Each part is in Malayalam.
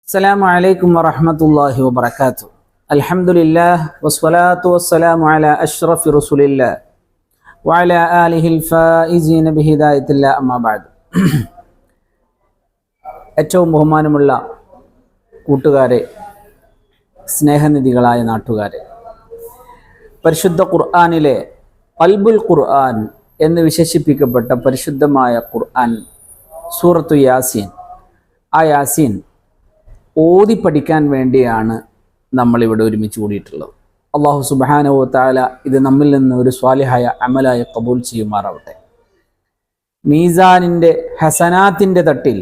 السلام عليكم ورحمة الله وبركاته. الحمد لله والصلاة والسلام على أشرف رسول الله وعلى آله الفائزين بهداية الله أما بعد. ഏറ്റവും ബഹുമാനമുള്ള കൂട്ടുകാരെ, സ്നേഹനിധികളായ നാട്ടുകാരെ, പരിശുദ്ധ ഖുർആനിലെ ഖൽബുൽ ഖുർആൻ എന്ന് വിശേഷിപ്പിക്കപ്പെട്ട പരിശുദ്ധമായ ഖുർആൻ സൂറത്തു യാസീൻ, ആ യാസീൻ ഓതി പഠിക്കാൻ വേണ്ടിയാണ് നമ്മളിവിടെ ഒരുമിച്ച് കൂടിയിട്ടുള്ളത്. അള്ളാഹു സുബ്ഹാനഹു വ തആല ഇത് നമ്മിൽ നിന്ന് ഒരു സ്വാലിഹായ അമലായി ഖബൂൽ ചെയ്യുമാറാവട്ടെ. മീസാനിൻ്റെ ഹസനാത്തിൻ്റെ തട്ടിൽ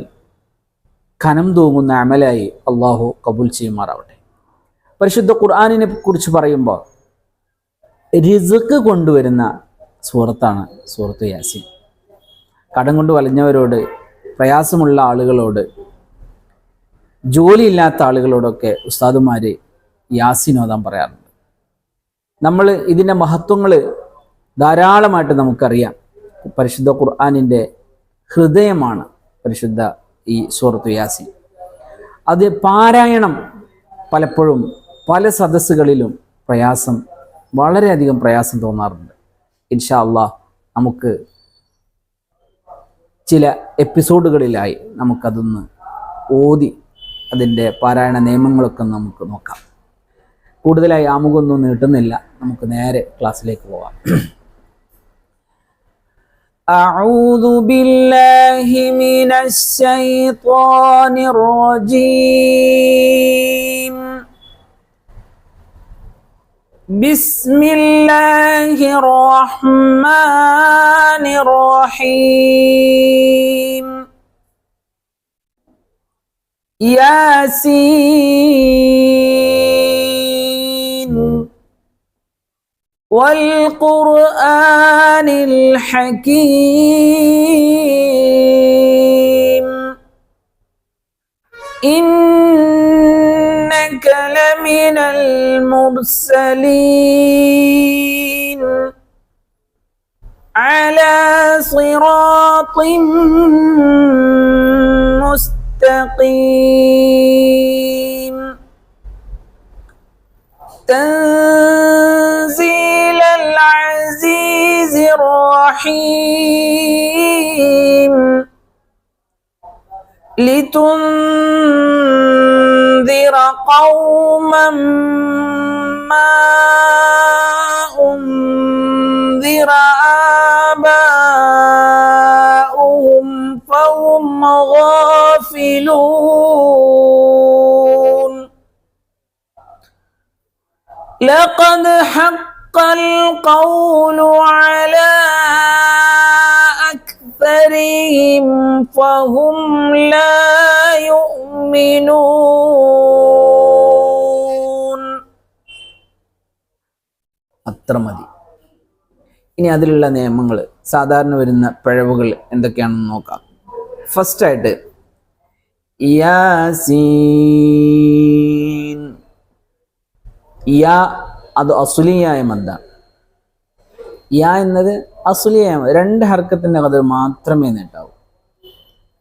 ഖനം തൂങ്ങുന്ന അമലായി അള്ളാഹു ഖബൂൽ ചെയ്യുമാറാവട്ടെ. പരിശുദ്ധ ഖുർആനിനെ കുറിച്ച് പറയുമ്പോൾ റിസ്ക് കൊണ്ടുവരുന്ന സൂറത്താണ് സൂറത്ത് യാസീൻ. കടം കൊണ്ട് വലഞ്ഞവരോട്, പ്രയാസമുള്ള ആളുകളോട്, ജോലിയില്ലാത്ത ആളുകളോടൊക്കെ ഉസ്താദുമാർ യാസീൻ ഓതാൻ പറയാറുണ്ട്. നമ്മൾ ഇതിൻ്റെ മഹത്വങ്ങൾ ധാരാളമായിട്ട് നമുക്കറിയാം. പരിശുദ്ധ ഖുർആനിൻ്റെ ഹൃദയമാണ് പരിശുദ്ധ ഈ സൂറത്തു യാസീൻ. അത് പാരായണം പലപ്പോഴും പല സദസ്സുകളിലും വളരെയധികം പ്രയാസം തോന്നാറുണ്ട്. ഇൻഷാ അല്ലാഹ് നമുക്ക് ചില എപ്പിസോഡുകളിലായി നമുക്കതൊന്ന് ഓതി അതിൻ്റെ പാരായണ നിയമങ്ങളൊക്കെ നമുക്ക് നോക്കാം. കൂടുതലായി ആമുഖമൊന്നും നീട്ടുന്നില്ല, നമുക്ക് നേരെ ക്ലാസ്സിലേക്ക് പോകാം. അഊദു ബില്ലാഹി മിനശ് ശൈത്വാനിർ റജീം. ബിസ്മില്ലാഹിർ റഹ്മാനിർ റഹീം. ياسين والقرآن الحكيم إنك لمن المرسلين على صراط مستقيم تنزيل العزيز الرحيم لتنذر قوما ما أنذر آباؤهم فهم غافلون لقد حق القول على أكثرهم فهم لا يؤمنون. അത്ര മതി. ഇനി അതിലുള്ള നിയമങ്ങൾ, സാധാരണ വരുന്ന പിഴവുകൾ എന്തൊക്കെയാണെന്ന് നോക്കാം. ഫസ്റ്റായിട്ട് യാസീൻ, യാ അത് അസുലിയായ മദ്ദാണ്. യാ എന്നത് അസുലിയായ മദ്, 2 ഹർക്കത്തിൻ്റെ കതിർ മാത്രമേ നീട്ടാവൂ.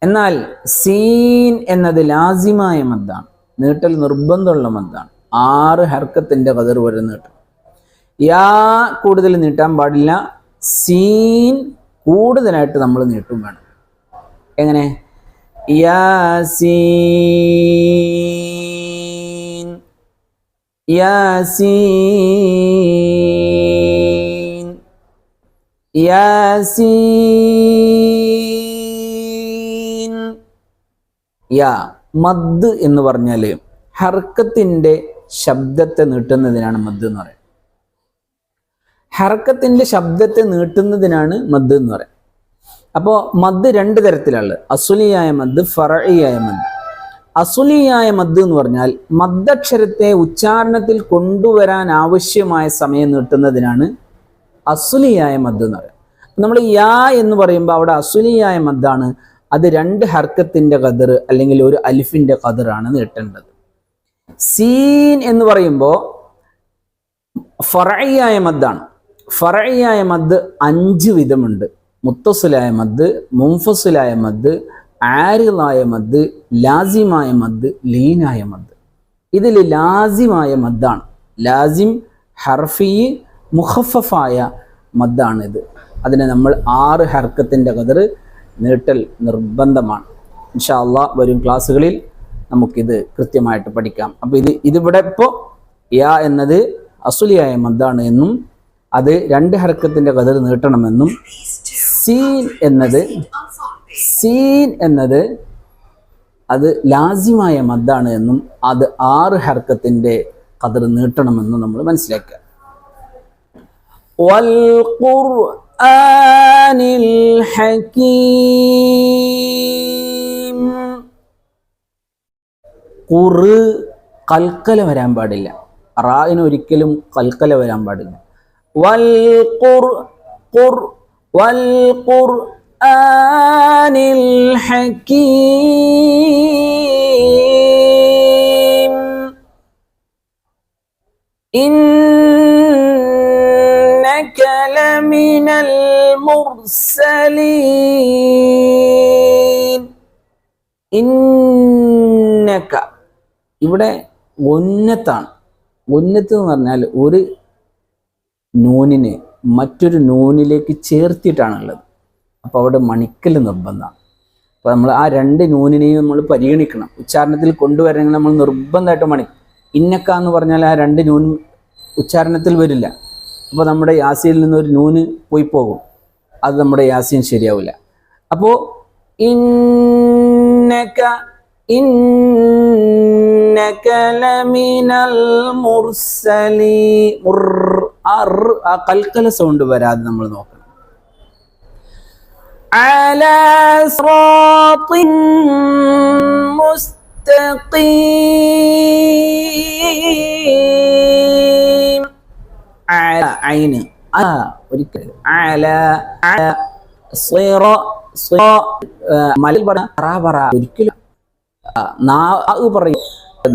എന്നാൽ സീൻ എന്നത് ലാസിമായ മദ്ദാണ്, നീട്ടൽ നിർബന്ധമുള്ള മദ്ദാണ്. 6 ഹർക്കത്തിൻ്റെ കതിർ വരെ നീട്ടണം. യാ കൂടുതൽ നീട്ടാൻ പാടില്ല, സീൻ കൂടുതലായിട്ട് നമ്മൾ നീട്ടും വേണം. എങ്ങനെ? യാസീൻ യാസീൻ യാസീൻ. യാ മദ് എന്ന് പറഞ്ഞാൽ ഹർക്കത്തിൻ്റെ ശബ്ദത്തെ നീട്ടുന്നതിനാണ് മദ് എന്ന് പറയുന്നത്. ഹർക്കത്തിൻ്റെ ശബ്ദത്തെ നീട്ടുന്നതിനാണ് മദ് എന്ന് പറയുന്നത്. അപ്പോൾ മദ് 2 തരത്തിലുള്ളത്, അസുലിയായ മദ്, ഫറഇയായ മദ്. അസുലിയായ മദ് എന്ന് പറഞ്ഞാൽ മദ്ദക്ഷരത്തെ ഉച്ചാരണത്തിൽ കൊണ്ടുവരാൻ ആവശ്യമായ സമയം നീട്ടുന്നതിനാണ് അസുലിയായ മദ് എന്ന് പറയുന്നത്. നമ്മൾ യാ എന്ന് പറയുമ്പോൾ അവിടെ അസുലിയായ മദ്ദാണ്. അത് 2 ഹർക്കത്തിൻ്റെ ഖദർ അല്ലെങ്കിൽ ഒരു അലിഫിൻ്റെ ഖദറാണ് നീട്ടേണ്ടത്. സീൻ എന്ന് പറയുമ്പോൾ ഫറഇയായ മദ്ദാണ്. ഫറഇയായ മദ് 5 വിധമുണ്ട്. മുത്തസിലായ മദ്, മുൻഫസിലായ മദ്, ആരിളായ മദ്, ലാസിമായ മദ്, ലീനായ മദ്. ഇതിൽ ലാസിമായ മദ്ദാണ്. ലാസിം ഹർഫി മുഖഫഫായ മദ്ദാണിത്. അതിനെ നമ്മൾ 6 ഹർക്കത്തിൻ്റെ ഖദർ നീട്ടൽ നിർബന്ധമാണ്. ഇൻഷാ അല്ലാഹ് വരും ക്ലാസ്സുകളിൽ നമുക്കിത് കൃത്യമായിട്ട് പഠിക്കാം. അപ്പോൾ ഇതിവിടെ ഇപ്പോൾ യാ എന്നത് അസുലിയായ മദ്ദാണ് എന്നും അത് 2 ഹർക്കത്തിൻ്റെ ഖദർ നീട്ടണമെന്നും സീൻ എന്നത് അത് ലാസിമായ മദ്ദാണ് എന്നും അത് 6 ഹർക്കത്തിൻ്റെ ഖദർ നീട്ടണമെന്നും നമ്മൾ മനസ്സിലാക്കുക. വൽ ഖുർആനിൽ ഹകീം. കൽക്കല വരാൻ പാടില്ല. റായിന് ഒരിക്കലും കൽക്കല വരാൻ പാടില്ല. വൽ ഖുർആനിൽ ഹകീം. ഇന്നക ലമിനൽ മുർസലീൻ. ഇന്നക ഇവിടെ ഉന്നത്താണ്. ഉന്നത്ത് എന്ന് പറഞ്ഞാൽ ഒരു നൂനിനെ മറ്റൊരു നൂനിലേക്ക് ചേർത്തിട്ടാണുള്ളത്. അപ്പോൾ അവിടെ മണിക്കൽ നിർബന്ധമാണ്. അപ്പോൾ നമ്മൾ ആ 2 നൂനിനെയും നമ്മൾ പരിഗണിക്കണം. ഉച്ചാരണത്തിൽ കൊണ്ടുവരണമെങ്കിൽ നമ്മൾ നിർബന്ധമായിട്ട് ഇന്നക്ക എന്ന് പറഞ്ഞാൽ ആ 2 നൂൻ ഉച്ചാരണത്തിൽ വരില്ല. അപ്പോൾ നമ്മുടെ യാസിയിൽ നിന്നൊരു നൂന് പോയി പോകും. അത് നമ്മുടെ യാസീൻ ശരിയാവില്ല. അപ്പോൾ ഇന്നക ലമിനൽ മുർസലീൻ. ആ കൽക്കല സൗണ്ട് വരാതെ നമ്മൾ നോക്കണം. അലാ സിറാത്തിൻ മുസ്തഖീം. ഐന് ഒരിക്കൽ ഒരിക്കലും പറയും.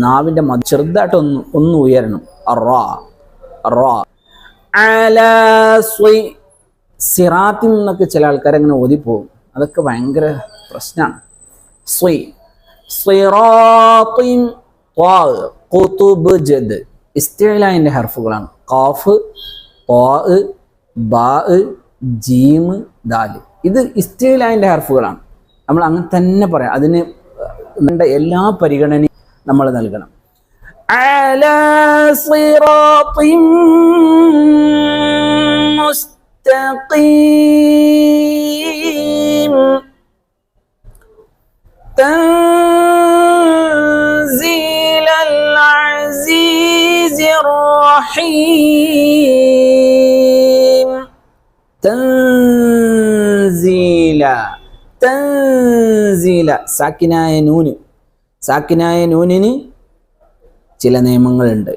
നാവിന്റെ ചെറുതായിട്ട് ഒന്ന് ഉയരണം. സിറാത്തിൽ നിന്നൊക്കെ ചില ആൾക്കാർ അങ്ങനെ ഓതിപ്പോകും. അതൊക്കെ ഭയങ്കര പ്രശ്നമാണ്. ഇസ്തിഅലാന്റെ ഹർഫുകളാണ്. ഖാഫ്, ത്വാ, ബാ, ജീം, ദാൽ. ഇത് ഇസ്തിഅലാന്റെ ഹർഫുകളാണ്. നമ്മൾ അങ്ങനെ തന്നെ പറയാം. അതിന് എല്ലാ പരിഗണനയും നമ്മൾ നൽകണം. അലാ സിറാത്തിൻ മുസ്തഖീം. തൻസീലൽ അസീസിർ റഹീം. തൻസീല സാക്കിനായ നൂനിന് ചില നിയമങ്ങളുണ്ട്.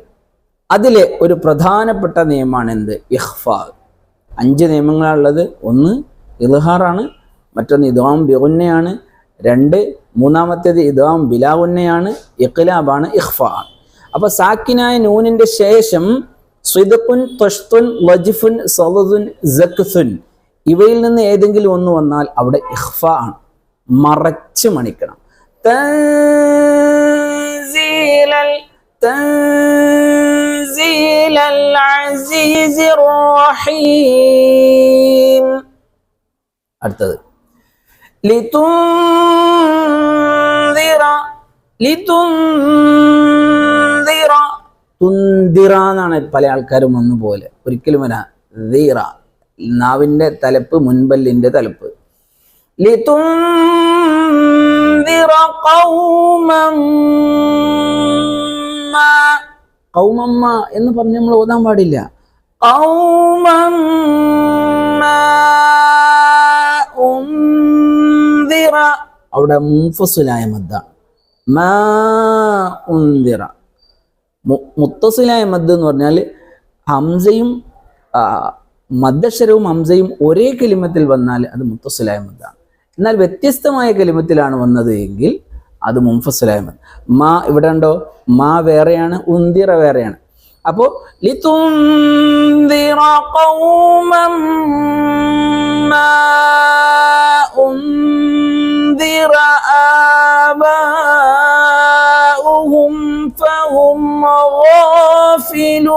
അതിലെ ഒരു പ്രധാനപ്പെട്ട നിയമമാണ് എന്ത്? ഇഖ്ഫാ. 5 നിയമങ്ങളാണുള്ളത്. ഒന്ന് ഇദ്ഹാറാണ്, മറ്റൊന്ന് ഇദ്ഗാം ബിഗുന്നയാണ്, 2 മൂന്നാമത്തേത് ഇദ്ഗാം ബിലാ ഗുന്നയാണ്, ഇഖ്ലാബാണ്, ഇഖ്ഫാ ആണ്. അപ്പോൾ സാക്കിനായ നൂനിന്റെ ശേഷം സ്വിദ്ഖുൻ, തഷ്തുൻ, വജ്ഫുൻ, സദദുൻ, സഖ്സുൻ ഇവയിൽ നിന്ന് ഏതെങ്കിലും ഒന്ന് വന്നാൽ അവിടെ ഇഖ്ഫാ ആണ്. മറച്ച് മണിക്കണം. തൻസീലൽ അസീസിർ റഹീം. അടുത്തത് തുന്തിറ എന്നാണ് പല ആൾക്കാരും ഒന്നുപോലെ. ഒരിക്കലും വരാ ദീറ. നാവിന്റെ തലപ്പ്, മുൻപല്ലിന്റെ തലപ്പ്. ലിതുൻദിറ ഖൗമൻ മാ. ഖൗമമ്മ എന്ന് പറഞ്ഞ് നമ്മൾ ഓതാൻ പാടില്ല. ഖൗമൻ മാ ഉൻദിറ. അവിടെ മുൻഫസിലായ മദ്ദാണ്. മാ ഉൻദിറ. മുത്തസിലായ മദ് എന്ന് പറഞ്ഞാൽ ഹംസയും മദ്ദക്ഷരവും ഹംസയും ഒരേ കലിമത്തിൽ വന്നാൽ അത് മുത്തസിലായ മദ്ദാണ്. എന്നാൽ വ്യത്യസ്തമായ കലിമത്തിലാണ് വന്നത് എങ്കിൽ അത് മുൻഫസിലായ മദ്. മാ ഇവിടെ ഉണ്ടോ? മാ വേറെയാണ്, ഉന്തിറ വേറെയാണ്. അപ്പോൾ ലിതുൻദിറ ഖൗമൻ മാ ഉൻദിറ أنذر آباؤهم فهم غافلون.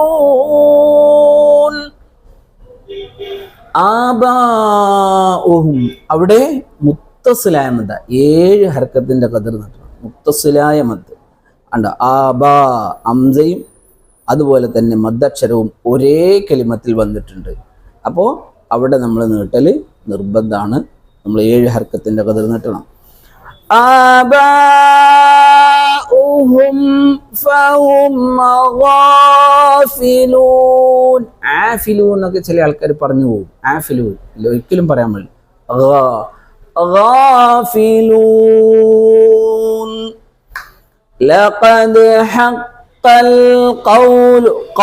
ആബാഉഹും അവിടെ മുത്തസിലായ മദ്, 7 ഹർക്കത്തിന്റെ ഖദർ നടണം. മുത്തസിലായ മദ് അണ്ട ആബാ അംസയും അതുപോലെ തന്നെ മദ്ദക്ഷരവും ഒരേ കലിമത്തിൽ വന്നിട്ടുണ്ട്. അപ്പോൾ അവിടെ നമ്മൾ നീട്ടൽ നിർബന്ധമാണ്. നമ്മൾ 7 ഹർക്കത്തിന്റെ ഖദർ നീട്ടണം. ആബാഉഹും ഫഹും ഗാഫിലൂൻ. ആഫിലൂൻ എന്നൊക്കെ ചില ആൾക്കാർ പറഞ്ഞു പോകും. ആഫിലൂൻ ഒരിക്കലും പറയാൻ പാടില്ല. ഗാഫിലൂൻ. ലഖദ് ഹഖൽ ഖൗലു ഖ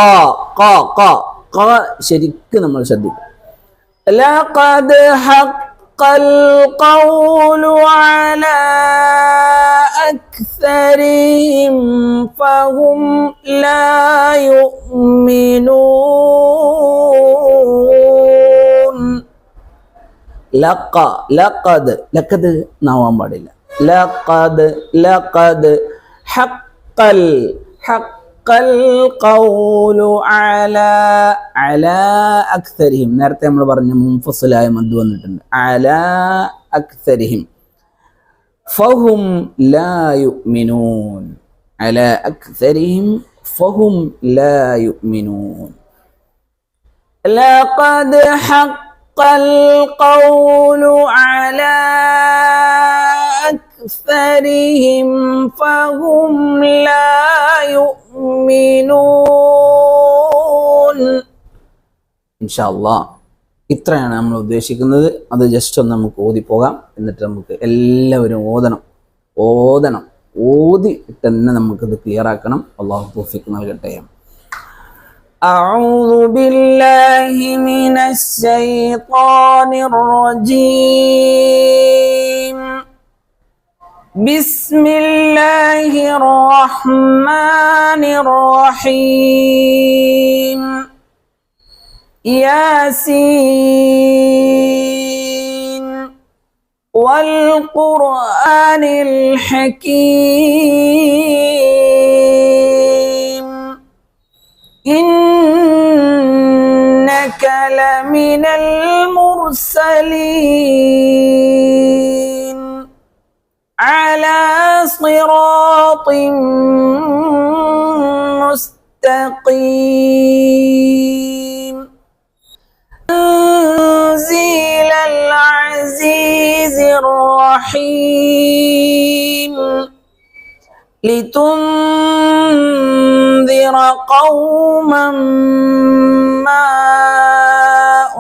ശരിക്കും നമ്മൾ ശ്രദ്ധിക്കും. ലഖദ് ഹഖൽ ഖൗലു അലാ അക്സരിഹിം ഫഹും ലാ യുഅ്മിനൂൻ. ലഖദ് നാവാൻ പാടില്ല. ലഖദ് ഹഖൽ ഖൗലു അലാ അക്സരിഹിം. നേരത്തെ നമ്മൾ പറഞ്ഞ മുൻഫസിലായ മദ് വന്നിട്ടുണ്ട്. അലാ അക്സരിഹിം ഫഹും ലാ യുഅ്മിനൂൻ. അലാ അക്സരിഹിം ഫഹും ലാ യുഅ്മിനൂൻ. ലഖദ് ഹഖൽ ഖൗലു അലാ അക്സരിഹിം ഫഹും ലാ യുഅ്മിനൂൻ. ഇൻഷാ അല്ലാഹ് ഇത്രയാണ് നമ്മൾ ഉദ്ദേശിക്കുന്നത്. അത് ജസ്റ്റ് ഒന്ന് നമുക്ക് ഓതിപ്പോകാം. എന്നിട്ട് നമുക്ക് എല്ലാവരും ഓതി തന്നെ നമുക്കിത് ക്ലിയർ ആക്കണം. അല്ലാഹു തൗഫീഖ് നൽകട്ടെ. أعوذ بالله من الشيطان الرجيم. بسم الله الرحمن الرحيم. ياسين والقرآن الحكيم. إنك لمن المرسلين على صراط مستقيم. تنزيل العزيز الرحيم. لتنذر قوما ما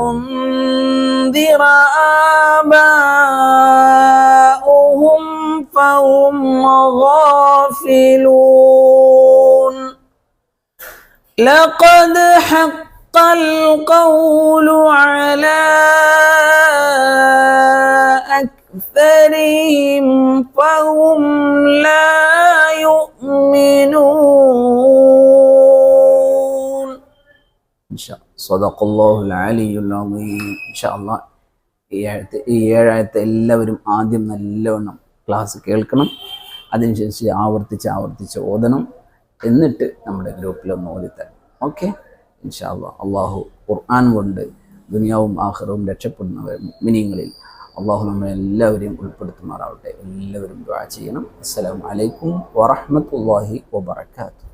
أنذر آباؤهم فهم غافلون. لقد حق القول على أكثرهم فهم لا يؤمنون. إن شاء الله صدق الله العلي العظيم. إن شاء الله ഈ ഏഴായത്തെ എല്ലാവരും ആദ്യം നല്ലവണ്ണം ക്ലാസ് കേൾക്കണം. അതിനുശേഷം ആവർത്തിച്ച് ഓതണം. എന്നിട്ട് നമ്മുടെ ഗ്രൂപ്പിലൊന്ന് ഓതിത്തരണം. ഓക്കെ, ഇൻഷാ അല്ലാഹ്. അള്ളാഹു ഖുർആൻ കൊണ്ട് ദുനിയാവും ആഖിറവും രക്ഷപ്പെടുന്നവർ മുഅ്മിനീങ്ങളിൽ അള്ളാഹു നമ്മളെല്ലാവരെയും ഉൾപ്പെടുത്തുമാറാവട്ടെ. എല്ലാവരും ദുആ ചെയ്യണം. അസ്സലാമു അലൈക്കും വറഹ്മത്തുള്ളാഹി വബറകാതുഹു.